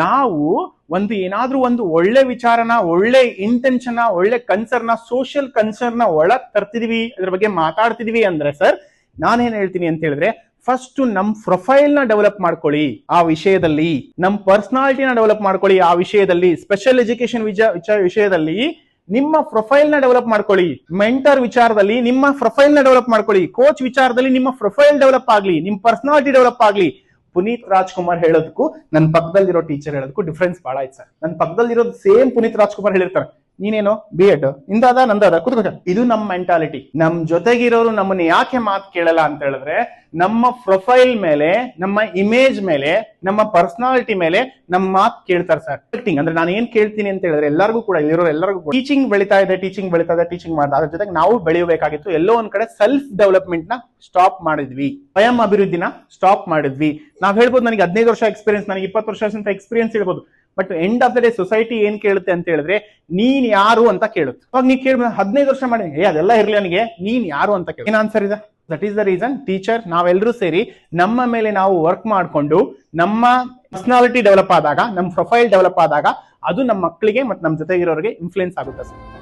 ನಾವು ಏನಾದ್ರೂ ಒಂದು ಒಳ್ಳೆ ವಿಚಾರನ, ಒಳ್ಳೆ ಇಂಟೆನ್ಷನ್, ಒಳ್ಳೆ ಕನ್ಸರ್ನ್, ಸೋಷಿಯಲ್ ಕನ್ಸರ್ನ್ ಒಳಗ್ ತರ್ತಿದೀವಿ, ಅದ್ರ ಬಗ್ಗೆ ಮಾತಾಡ್ತಿದೀವಿ ಅಂದ್ರೆ ಸರ್ ನಾನೇನ್ ಹೇಳ್ತೀನಿ ಅಂತ ಹೇಳಿದ್ರೆ, ಫಸ್ಟ್ ನಮ್ ಪ್ರೊಫೈಲ್ ನ ಡೆವಲಪ್ ಮಾಡ್ಕೊಳ್ಳಿ ಆ ವಿಷಯದಲ್ಲಿ, ನಮ್ ಪರ್ಸನಾಲಿಟಿನ ಡೆವಲಪ್ ಮಾಡ್ಕೊಳ್ಳಿ ಆ ವಿಷಯದಲ್ಲಿ, ಸ್ಪೆಷಲ್ ಎಜುಕೇಶನ್ ವಿಷಯದಲ್ಲಿ ನಿಮ್ಮ ಪ್ರೊಫೈಲ್ ನ ಡೆವಲಪ್ ಮಾಡ್ಕೊಳ್ಳಿ, ಮೆಂಟರ್ ವಿಚಾರದಲ್ಲಿ ನಿಮ್ಮ ಪ್ರೊಫೈಲ್ ನ ಡೆವಲಪ್ ಮಾಡ್ಕೊಳ್ಳಿ, ಕೋಚ್ ವಿಚಾರದಲ್ಲಿ ನಿಮ್ಮ ಪ್ರೊಫೈಲ್ ಡೆವಲಪ್ ಆಗ್ಲಿ, ನಿಮ್ ಪರ್ಸನಾಲಿಟಿ ಡೆವಲಪ್ ಆಗ್ಲಿ. ಪುನೀತ್ ರಾಜ್ಕುಮಾರ್ ಹೇಳೋದಕ್ಕೂ ನನ್ನ ಪಕ್ಕದಲ್ಲಿರೋ ಟೀಚರ್ ಹೇಳೋದಕ್ಕೂ ಡಿಫ್ರೆನ್ಸ್ ಬಹಳ ಐತೆ ಸರ್. ನನ್ನ ಪಕ್ಕದಲ್ಲಿರೋದು ಸೇಮ್ ಪುನೀತ್ ರಾಜ್ಕುಮಾರ್ ಹೇಳಿರ್ತಾರೆ, ನೀನೇನೋ B.Ed ಇಂದಾದ ನಂದಾದ ಕೂತ್ಕೋ. ಇದು ನಮ್ಮ ಮೆಂಟಾಲಿಟಿ. ನಮ್ ಜೊತೆಗಿರೋರು ನಮ್ಮನ್ನ ಯಾಕೆ ಮಾತು ಕೇಳಲ್ಲ ಅಂತ ಹೇಳಿದ್ರೆ, ನಮ್ಮ ಪ್ರೊಫೈಲ್ ಮೇಲೆ, ನಮ್ಮ ಇಮೇಜ್ ಮೇಲೆ, ನಮ್ಮ ಪರ್ಸನಾಲಿಟಿ ಮೇಲೆ ನಮ್ಮ ಮಾತು ಕೇಳ್ತಾರೆ ಸರ್. ಅಂದ್ರೆ ನಾನು ಏನ್ ಕೇಳ್ತೀನಿ ಅಂತ ಹೇಳಿದ್ರೆ, ಎಲ್ಲರಿಗೂ ಕೂಡ ಇಲ್ಲಿರೋ ಎಲ್ಲರಿಗೂ ಟೀಚಿಂಗ್ ಬೆಳೀತಾ ಇದೆ, ಟೀಚಿಂಗ್ ಮಾಡ್ತಾ ಅದ್ರ ಜೊತೆಗೆ ನಾವು ಬೆಳೆಯಬೇಕಾಗಿತ್ತು. ಎಲ್ಲೋ ಒಂದ್ ಕಡೆ ಸೆಲ್ಫ್ ಡೆವಲಪ್ಮೆಂಟ್ ನ ಸ್ಟಾಪ್ ಮಾಡಿದ್ವಿ, ಸ್ವಯಂ ಅಭಿವೃದ್ಧಿನ ಸ್ಟಾಪ್ ಮಾಡಿದ್ವಿ. ನಾವ್ ಹೇಳ್ಬೋದು ನನಗೆ 15 ವರ್ಷ ಎಕ್ಸ್ಪೀರಿಯನ್ಸ್, ನನಗೆ 20 ವರ್ಷ ಎಕ್ಸ್ಪೀರಿಯನ್ಸ್ ಇರ್ಬೋದು. But end of the day society ಏನ್ ಕೇಳುತ್ತೆ ಅಂತ ಹೇಳಿದ್ರೆ, ನೀನ್ ಯಾರು ಅಂತ ಕೇಳುತ್ತೆ. ಅವಾಗ ನೀ ಕೇಳ 15 ವರ್ಷ ಮಾಡಿ ಅದೆಲ್ಲ ಇರ್ಲಿ, ನನಗೆ ನೀನ್ ಯಾರು ಅಂತ ಕೇಳಿ ಏನ್ ಆನ್ಸರ್ ಇದೆ? That is the reason teacher ನಾವೆಲ್ಲರೂ ಸೇರಿ ನಮ್ಮ ಮೇಲೆ ನಾವು ವರ್ಕ್ ಮಾಡ್ಕೊಂಡು, ನಮ್ಮ ಪರ್ಸನಾಲಿಟಿ ಡೆವಲಪ್ ಆದಾಗ, ನಮ್ಮ ಪ್ರೊಫೈಲ್ ಡೆವಲಪ್ ಆದಾಗ, ಅದು ನಮ್ಮ ಮಕ್ಕಳಿಗೆ ಮತ್ತು ನಮ್ಮ ಜೊತೆಗಿರೋರಿಗೆ ಇನ್ಫ್ಲುಯೆನ್ಸ್ ಆಗುತ್ತೆ ಸರ್.